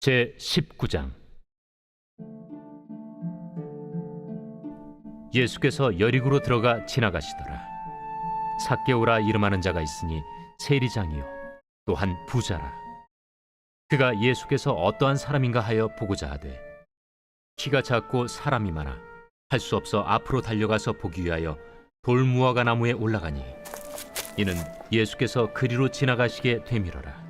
제19장. 예수께서 여리고로 들어가 지나가시더라. 삭개오라 이름하는 자가 있으니 세리장이요 또한 부자라. 그가 예수께서 어떠한 사람인가 하여 보고자 하되 키가 작고 사람이 많아 할 수 없어 앞으로 달려가서 보기 위하여 돌무화과 나무에 올라가니 이는 예수께서 그리로 지나가시게 되밀어라.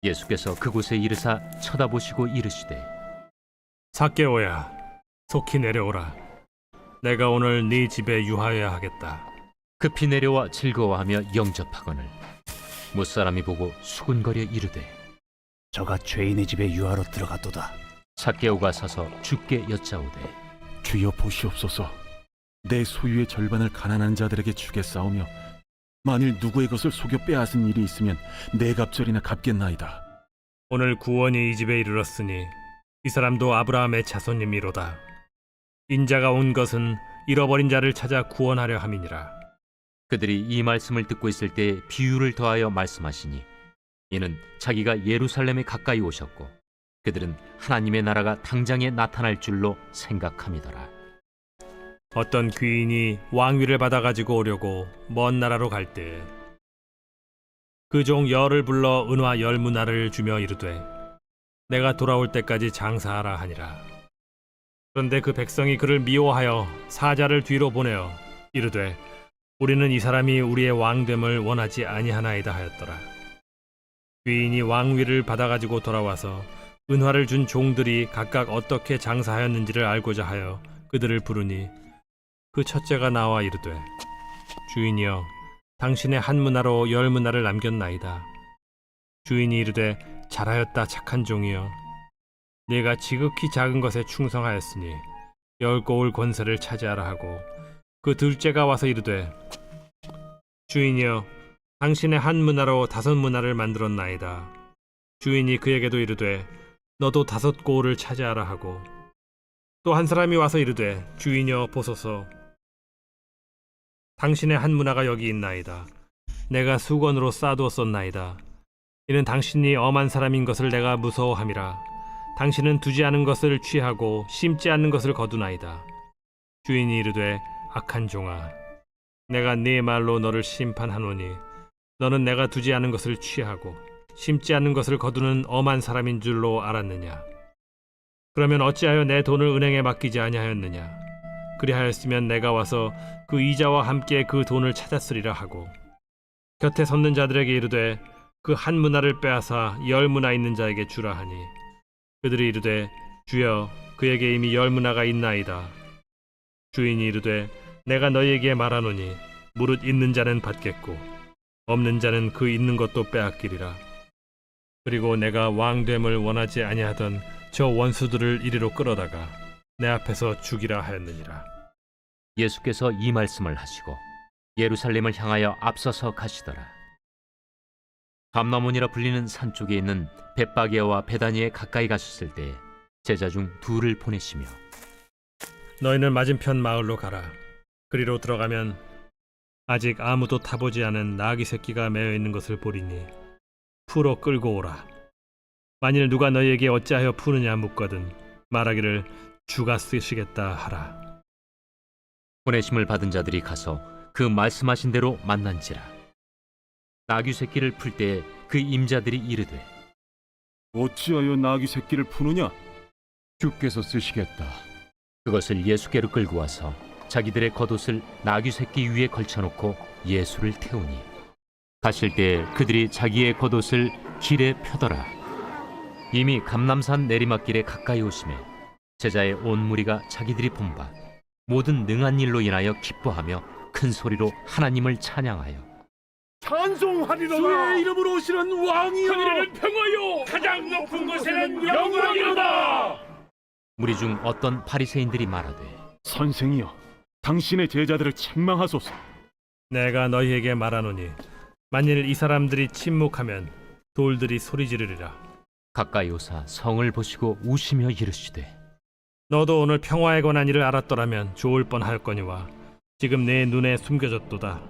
예수께서 그곳에 이르사 쳐다보시고 이르시되 삭개오야, 속히 내려오라. 내가 오늘 네 집에 유하여야 하겠다. 급히 내려와 즐거워하며 영접하거늘 못사람이 보고 수군거려 이르되 저가 죄인의 집에 유하러 들어갔도다. 삭개오가 서서 주께 여짜오되 주여 보시옵소서. 내 소유의 절반을 가난한 자들에게 주겠사오며 만일 누구의 것을 속여 빼앗은 일이 있으면 네 갑절이나 갚겠나이다. 오늘 구원이 이 집에 이르렀으니 이 사람도 아브라함의 자손님이로다. 인자가 온 것은 잃어버린 자를 찾아 구원하려 함이니라. 그들이 이 말씀을 듣고 있을 때 비유를 더하여 말씀하시니 이는 자기가 예루살렘에 가까이 오셨고 그들은 하나님의 나라가 당장에 나타날 줄로 생각함이더라. 어떤 귀인이 왕위를 받아가지고 오려고 먼 나라로 갈 때 그 종 열을 불러 은화 10문화를 주며 이르되 내가 돌아올 때까지 장사하라 하니라. 그런데 그 백성이 그를 미워하여 사자를 뒤로 보내어 이르되 우리는 이 사람이 우리의 왕됨을 원하지 아니하나이다 하였더라. 귀인이 왕위를 받아가지고 돌아와서 은화를 준 종들이 각각 어떻게 장사하였는지를 알고자 하여 그들을 부르니 그 첫째가 나와 이르되 주인이여, 당신의 한 문화로 10문화를 남겼나이다. 주인이 이르되 잘하였다 착한 종이여, 네가 지극히 작은 것에 충성하였으니 10고을 권세를 차지하라 하고 그 둘째가 와서 이르되 주인이여, 당신의 한 문화로 5문화를 만들었나이다. 주인이 그에게도 이르되 너도 5고을을 차지하라 하고 또 한 사람이 와서 이르되 주인이여 보소서, 당신의 한 문화가 여기 있나이다. 내가 수건으로 싸두었었나이다. 이는 당신이 엄한 사람인 것을 내가 무서워함이라. 당신은 두지 않은 것을 취하고 심지 않는 것을 거두나이다. 주인이 이르되 악한 종아, 내가 네 말로 너를 심판하노니 너는 내가 두지 않은 것을 취하고 심지 않는 것을 거두는 엄한 사람인 줄로 알았느냐? 그러면 어찌하여 내 돈을 은행에 맡기지 아니하였느냐? 그리하였으면 내가 와서 그 이자와 함께 그 돈을 찾았으리라 하고 곁에 섰는 자들에게 이르되 그 한 문화를 빼앗아 10문화 있는 자에게 주라 하니 그들이 이르되 주여, 그에게 이미 10문화가 있나이다. 주인이 이르되 내가 너희에게 말하노니 무릇 있는 자는 받겠고 없는 자는 그 있는 것도 빼앗기리라. 그리고 내가 왕됨을 원하지 아니하던 저 원수들을 이리로 끌어다가 내 앞에서 죽이라 하였느니라. 예수께서 이 말씀을 하시고 예루살렘을 향하여 앞서서 가시더라. 감나몬이라 불리는 산 쪽에 있는 벳바게와 베다니에 가까이 가셨을 때 제자 중 둘을 보내시며 너희는 맞은편 마을로 가라. 그리로 들어가면 아직 아무도 타보지 않은 나귀 새끼가 매어 있는 것을 보리니 풀어 끌고 오라. 만일 누가 너희에게 어찌하여 푸느냐 묻거든 말하기를 주가 쓰시겠다 하라. 보내심을 받은 자들이 가서 그 말씀하신 대로 만난지라. 나귀 새끼를 풀 때 그 임자들이 이르되 어찌하여 나귀 새끼를 푸느냐? 주께서 쓰시겠다. 그것을 예수께로 끌고 와서 자기들의 겉옷을 나귀 새끼 위에 걸쳐놓고 예수를 태우니 가실 때 그들이 자기의 겉옷을 길에 펴더라. 이미 감람산 내리막길에 가까이 오심에 제자의 온 무리가 자기들이 본 바 모든 능한 일로 인하여 기뻐하며 큰 소리로 하나님을 찬양하여 찬송하리로다. 주의 이름으로 오시는 왕이여, 하늘에는 평화요, 가장 높은 곳에는 영광이로다. 무리 중 어떤 바리새인들이 말하되 선생이여, 당신의 제자들을 책망하소서. 내가 너희에게 말하노니 만일 이 사람들이 침묵하면 돌들이 소리 지르리라. 가까이 오사 성을 보시고 우시며 이르시되 너도 오늘 평화에 관한 일을 알았더라면 좋을 뻔하였거니와 지금 내 눈에 숨겨졌도다.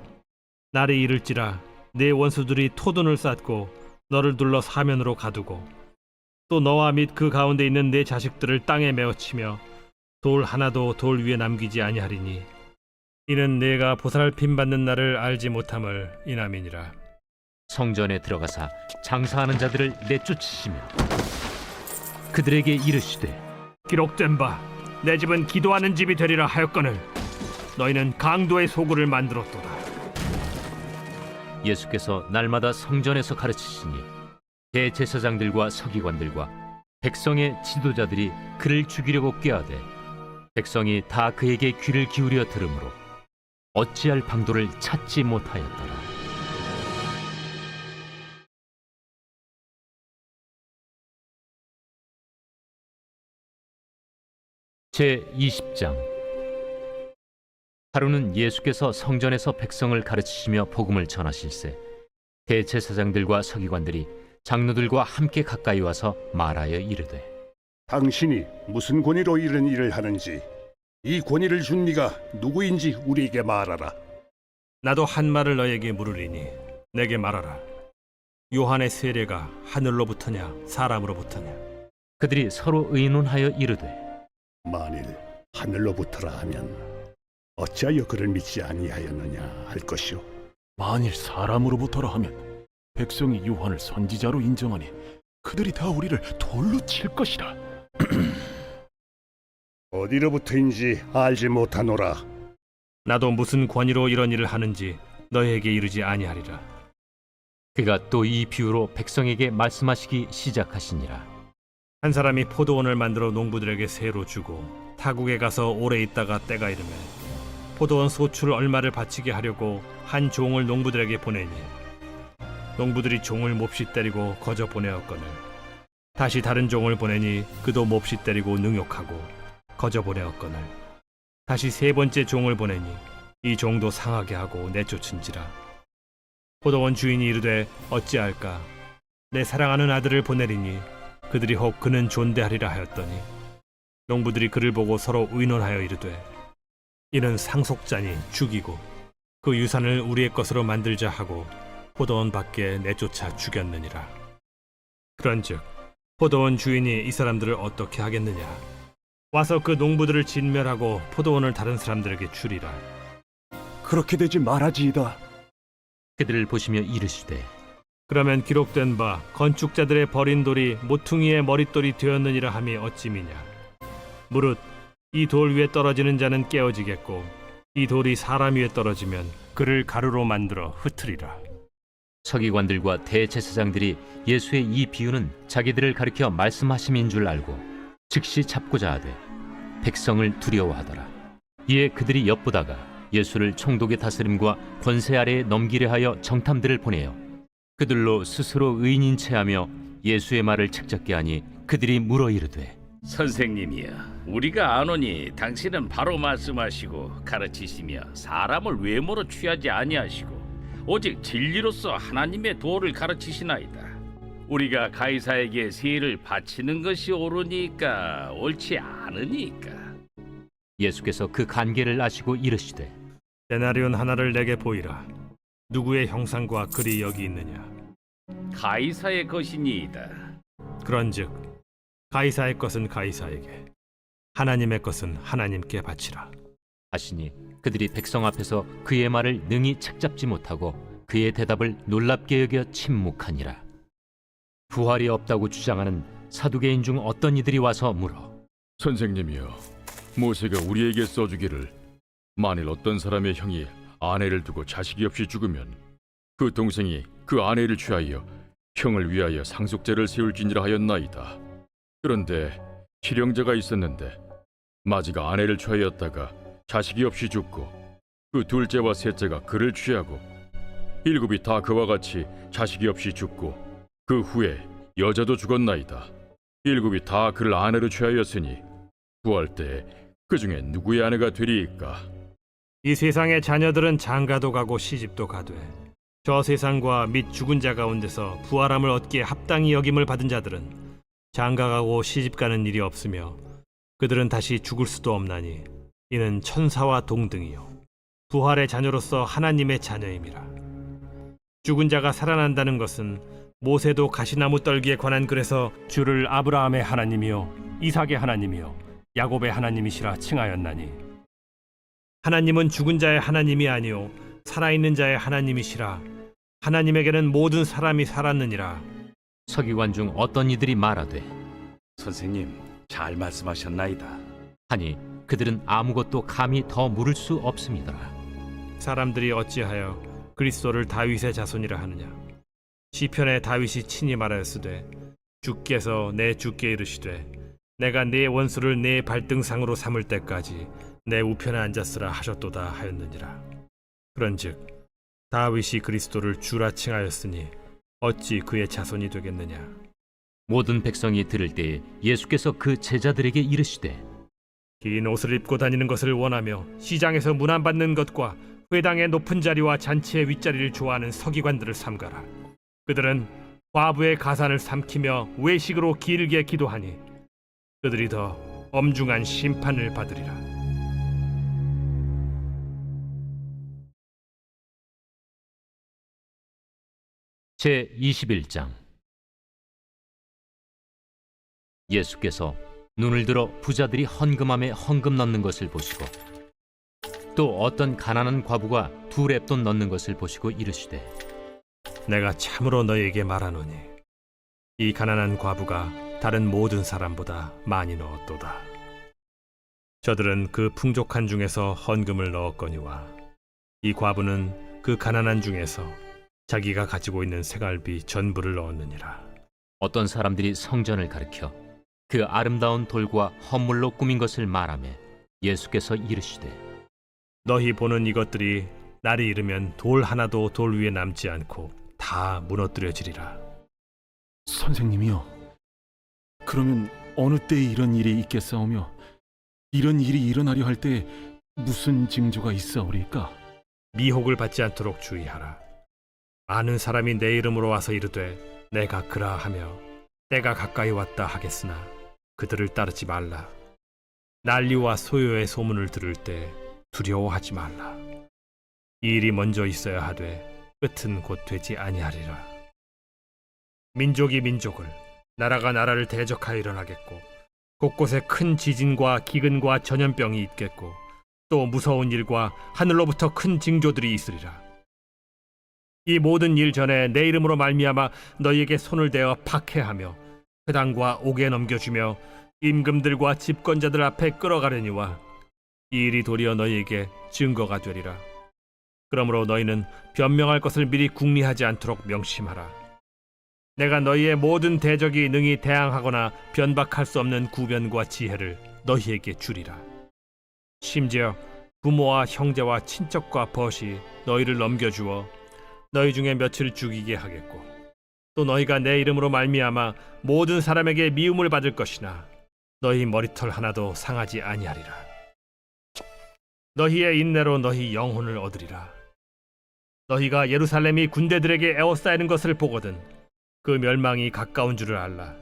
날이 이를지라 내 원수들이 토둔을 쌓고 너를 둘러 사면으로 가두고 또 너와 및 그 가운데 있는 내 자식들을 땅에 메어치며 돌 하나도 돌 위에 남기지 아니하리니 이는 내가 보살핌 받는 날을 알지 못함을 인함이니라. 성전에 들어가사 장사하는 자들을 내쫓으시며 그들에게 이르시되 기록된 바 내 집은 기도하는 집이 되리라 하였거늘 너희는 강도의 소굴을 만들었도다. 예수께서 날마다 성전에서 가르치시니 대제사장들과 서기관들과 백성의 지도자들이 그를 죽이려고 꾀하되 백성이 다 그에게 귀를 기울여 들으므로 어찌할 방도를 찾지 못하였더라. 제20장. 하루는 예수께서 성전에서 백성을 가르치시며 복음을 전하실세 대제사장들과 서기관들이 장로들과 함께 가까이 와서 말하여 이르되 당신이 무슨 권위로 이런 일을 하는지 이 권위를 준 네가 누구인지 우리에게 말하라. 나도 한 말을 너에게 물으리니 내게 말하라. 요한의 세례가 하늘로부터냐 사람으로부터냐? 그들이 서로 의논하여 이르되 만일 하늘로부터라 하면 어찌하여 그를 믿지 아니하였느냐 할 것이요. 만일 사람으로부터라 하면 백성이 요한을 선지자로 인정하니 그들이 다 우리를 돌로 칠 것이라. 어디로부터인지 알지 못하노라. 나도 무슨 권위로 이런 일을 하는지 너에게 이르지 아니하리라. 그가 또 이 비유로 백성에게 말씀하시기 시작하시니라. 한 사람이 포도원을 만들어 농부들에게 세로 주고 타국에 가서 오래 있다가 때가 이르매 포도원 소출 얼마를 바치게 하려고 한 종을 농부들에게 보내니 농부들이 종을 몹시 때리고 거저 보내었거늘 다시 다른 종을 보내니 그도 몹시 때리고 능욕하고 거저 보내었거늘 다시 세 번째 종을 보내니 이 종도 상하게 하고 내쫓은지라. 포도원 주인이 이르되 어찌할까? 내 사랑하는 아들을 보내리니 그들이 혹 그는 존대하리라 하였더니 농부들이 그를 보고 서로 의논하여 이르되 이는 상속자니 죽이고 그 유산을 우리의 것으로 만들자 하고 포도원 밖에 내쫓아 죽였느니라. 그런즉 포도원 주인이 이 사람들을 어떻게 하겠느냐? 와서 그 농부들을 진멸하고 포도원을 다른 사람들에게 주리라. 그렇게 되지 말아지이다. 그들을 보시며 이르시되 그러면 기록된 바 건축자들의 버린 돌이 모퉁이의 머릿돌이 되었느니라 함이 어찌미냐? 무릇 이 돌 위에 떨어지는 자는 깨어지겠고 이 돌이 사람 위에 떨어지면 그를 가루로 만들어 흩으리라. 서기관들과 대제사장들이 예수의 이 비유는 자기들을 가리켜 말씀하심인 줄 알고 즉시 잡고자 하되 백성을 두려워하더라. 이에 그들이 엿보다가 예수를 총독의 다스림과 권세 아래에 넘기려 하여 정탐들을 보내어 그들로 스스로 의인인 체하며 예수의 말을 책잡게 하니 그들이 물어 이르되 선생님이여, 우리가 아노니 당신은 바로 말씀하시고 가르치시며 사람을 외모로 취하지 아니하시고 오직 진리로서 하나님의 도를 가르치시나이다. 우리가 가이사에게 세를 바치는 것이 옳으니까 옳지 않으니까. 예수께서 그 간계를 아시고 이르시되 데나리온 하나를 내게 보이라. 누구의 형상과 글이 여기 있느냐? 가이사의 것이니이다. 그런즉 가이사의 것은 가이사에게, 하나님의 것은 하나님께 바치라. 하시니 그들이 백성 앞에서 그의 말을 능히 책잡지 못하고 그의 대답을 놀랍게 여겨 침묵하니라. 부활이 없다고 주장하는 사두개인 중 어떤 이들이 와서 물어 선생님이여, 모세가 우리에게 써주기를 만일 어떤 사람의 형이 아내를 두고 자식이 없이 죽으면 그 동생이 그 아내를 취하여 형을 위하여 상속제를 세울지니라 하였나이다. 그런데 실형자가 있었는데 마지가 아내를 취하였다가 자식이 없이 죽고 그 둘째와 셋째가 그를 취하고 일곱이 다 그와 같이 자식이 없이 죽고 그 후에 여자도 죽었나이다. 일곱이 다 그를 아내로 취하였으니 구할 때 그 중에 누구의 아내가 되리이까? 이 세상의 자녀들은 장가도 가고 시집도 가되 저 세상과 및 죽은 자 가운데서 부활함을 얻기에 합당히 여김을 받은 자들은 장가가고 시집가는 일이 없으며 그들은 다시 죽을 수도 없나니 이는 천사와 동등이요 부활의 자녀로서 하나님의 자녀임이라. 죽은 자가 살아난다는 것은 모세도 가시나무 떨기에 관한 글에서 주를 아브라함의 하나님이요 이삭의 하나님이요 야곱의 하나님이시라 칭하였나니 하나님은 죽은 자의 하나님이 아니요 살아있는 자의 하나님이시라. 하나님에게는 모든 사람이 살았느니라. 서기관 중 어떤 이들이 말하되 선생님, 잘 말씀하셨나이다. 하니 그들은 아무것도 감히 더 물을 수 없음이더라. 사람들이 어찌하여 그리스도를 다윗의 자손이라 하느냐. 시편에 다윗이 친히 말하였으되 주께서 내 주께 이르시되 내가 네 원수를 네 발등상으로 삼을 때까지 내 우편에 앉았으라 하셨도다 하였느니라. 그런즉 다윗이 그리스도를 주라 칭하였으니 어찌 그의 자손이 되겠느냐. 모든 백성이 들을 때에 예수께서 그 제자들에게 이르시되 긴 옷을 입고 다니는 것을 원하며 시장에서 문안받는 것과 회당의 높은 자리와 잔치의 윗자리를 좋아하는 서기관들을 삼가라. 그들은 과부의 가산을 삼키며 외식으로 길게 기도하니 그들이 더 엄중한 심판을 받으리라. 제 21장. 예수께서 눈을 들어 부자들이 헌금함에 헌금 넣는 것을 보시고 또 어떤 가난한 과부가 2렙돈 넣는 것을 보시고 이르시되 내가 참으로 너희에게 말하노니 이 가난한 과부가 다른 모든 사람보다 많이 넣었도다. 저들은 그 풍족한 중에서 헌금을 넣었거니와 이 과부는 그 가난한 중에서 자기가 가지고 있는 생활비 전부를 넣었느니라. 어떤 사람들이 성전을 가리켜 그 아름다운 돌과 헌물로 꾸민 것을 말하며 예수께서 이르시되 너희 보는 이것들이 날이 이르면 돌 하나도 돌 위에 남지 않고 다 무너뜨려지리라. 선생님이요, 그러면 어느 때에 이런 일이 있겠사오며 이런 일이 일어나려 할 때 무슨 징조가 있사오리까? 미혹을 받지 않도록 주의하라. 많은 사람이 내 이름으로 와서 이르되 내가 그라하며 때가 가까이 왔다 하겠으나 그들을 따르지 말라. 난리와 소요의 소문을 들을 때 두려워하지 말라. 이 일이 먼저 있어야 하되 끝은 곧 되지 아니하리라. 민족이 민족을, 나라가 나라를 대적하여 일어나겠고 곳곳에 큰 지진과 기근과 전염병이 있겠고 또 무서운 일과 하늘로부터 큰 징조들이 있으리라. 이 모든 일 전에 내 이름으로 말미암아 너희에게 손을 대어 박해하며 회당과 옥에 넘겨주며 임금들과 집권자들 앞에 끌어가려니와 이 일이 도리어 너희에게 증거가 되리라. 그러므로 너희는 변명할 것을 미리 궁리하지 않도록 명심하라. 내가 너희의 모든 대적이 능히 대항하거나 변박할 수 없는 구변과 지혜를 너희에게 주리라. 심지어 부모와 형제와 친척과 벗이 너희를 넘겨주어 너희 중에 며칠 죽이게 하겠고 또 너희가 내 이름으로 말미암아 모든 사람에게 미움을 받을 것이나 너희 머리털 하나도 상하지 아니하리라. 너희의 인내로 너희 영혼을 얻으리라. 너희가 예루살렘이 군대들에게 에워싸이는 것을 보거든 그 멸망이 가까운 줄을 알라.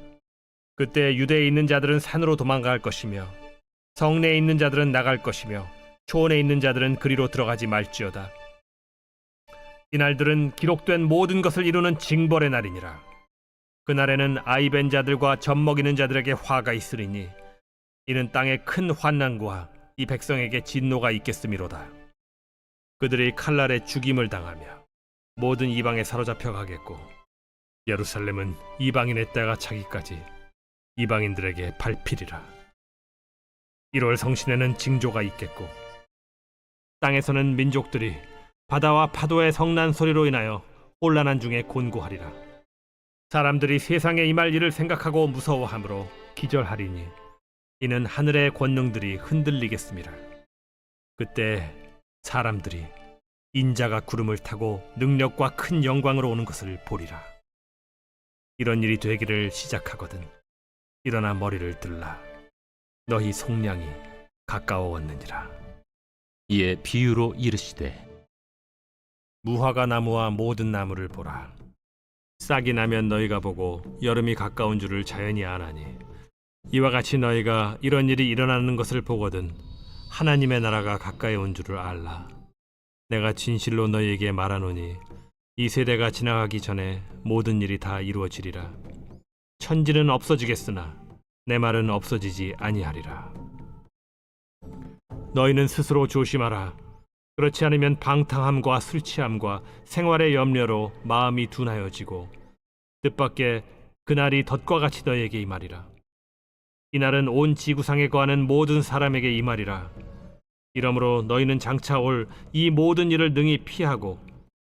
그때 유대에 있는 자들은 산으로 도망갈 것이며 성내에 있는 자들은 나갈 것이며 초원에 있는 자들은 그리로 들어가지 말지어다. 이날들은 기록된 모든 것을 이루는 징벌의 날이니라. 그날에는 아이 벤 자들과 젖 먹이는 자들에게 화가 있으리니 이는 땅에 큰 환난과 이 백성에게 진노가 있겠음이로다. 그들이 칼날에 죽임을 당하며 모든 이방에 사로잡혀 가겠고 예루살렘은 이방인의 때가 차기까지 이방인들에게 밟히리라. 1월 성신에는 징조가 있겠고 땅에서는 민족들이 바다와 파도의 성난 소리로 인하여 혼란한 중에 곤고하리라. 사람들이 세상에 임할 일을 생각하고 무서워하므로 기절하리니 이는 하늘의 권능들이 흔들리겠음이라. 그때 사람들이 인자가 구름을 타고 능력과 큰 영광으로 오는 것을 보리라. 이런 일이 되기를 시작하거든 일어나 머리를 들라. 너희 속량이 가까워왔느니라. 이에 비유로 이르시되 무화과 나무와 모든 나무를 보라. 싹이 나면 너희가 보고 여름이 가까운 줄을 자연히 아나니 이와 같이 너희가 이런 일이 일어나는 것을 보거든 하나님의 나라가 가까이 온 줄을 알라. 내가 진실로 너희에게 말하노니 이 세대가 지나가기 전에 모든 일이 다 이루어지리라. 천지는 없어지겠으나 내 말은 없어지지 아니하리라. 너희는 스스로 조심하라. 그렇지 않으면 방탕함과 술 취함과 생활의 염려로 마음이 둔하여지고 뜻밖의 그날이 덫과 같이 너희에게 임하리라. 이날은 온 지구상에 거하는 모든 사람에게 임하리라. 이러므로 너희는 장차 올 이 모든 일을 능히 피하고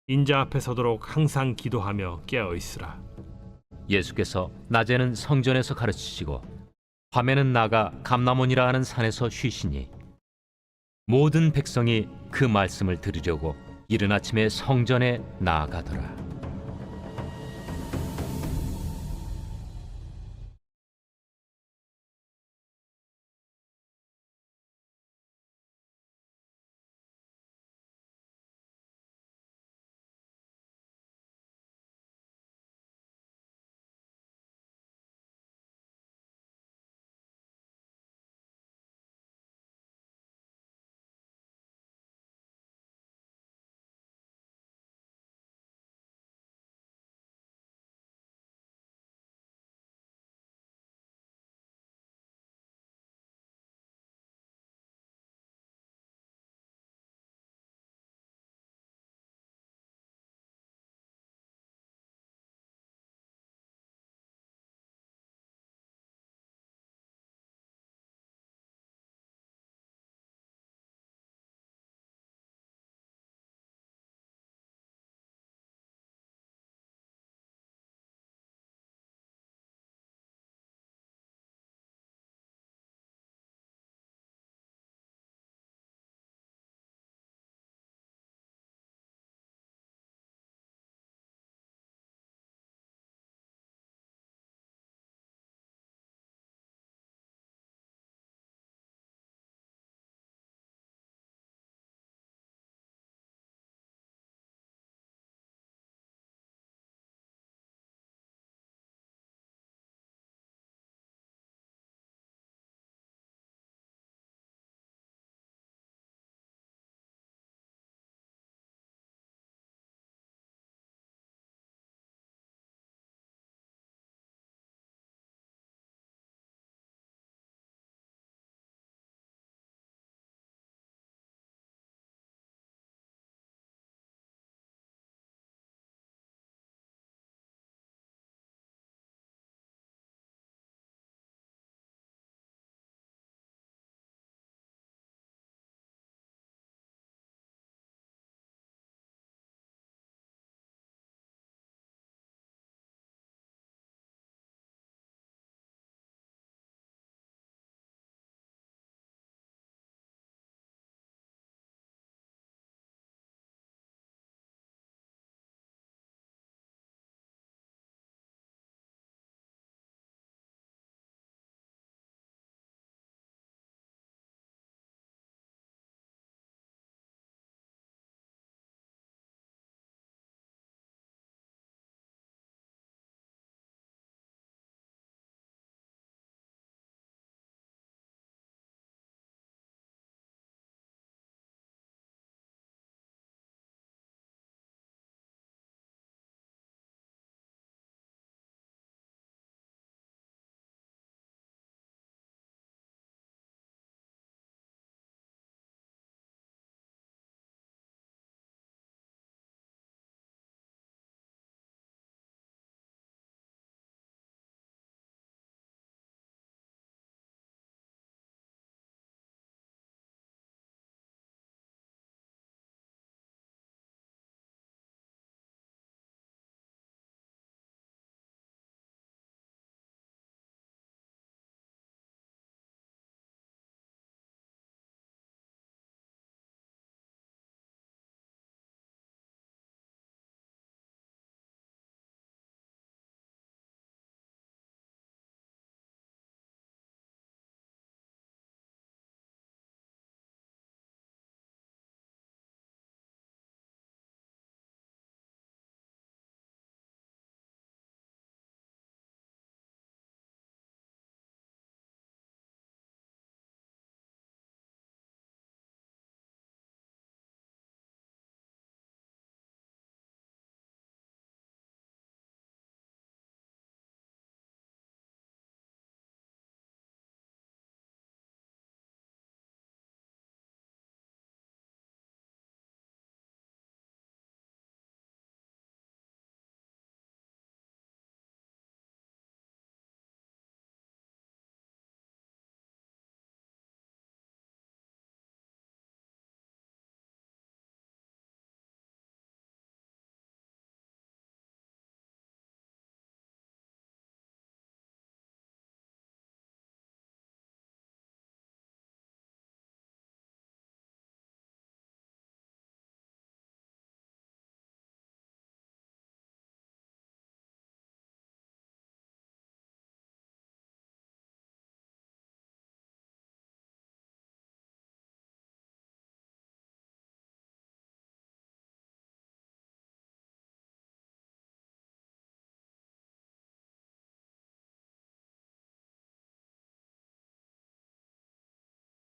인자 앞에 서도록 항상 기도하며 깨어 있으라. 예수께서 낮에는 성전에서 가르치시고 밤에는 나가 감람원이라 하는 산에서 쉬시니 모든 백성이 그 말씀을 들으려고 이른 아침에 성전에 나아가더라.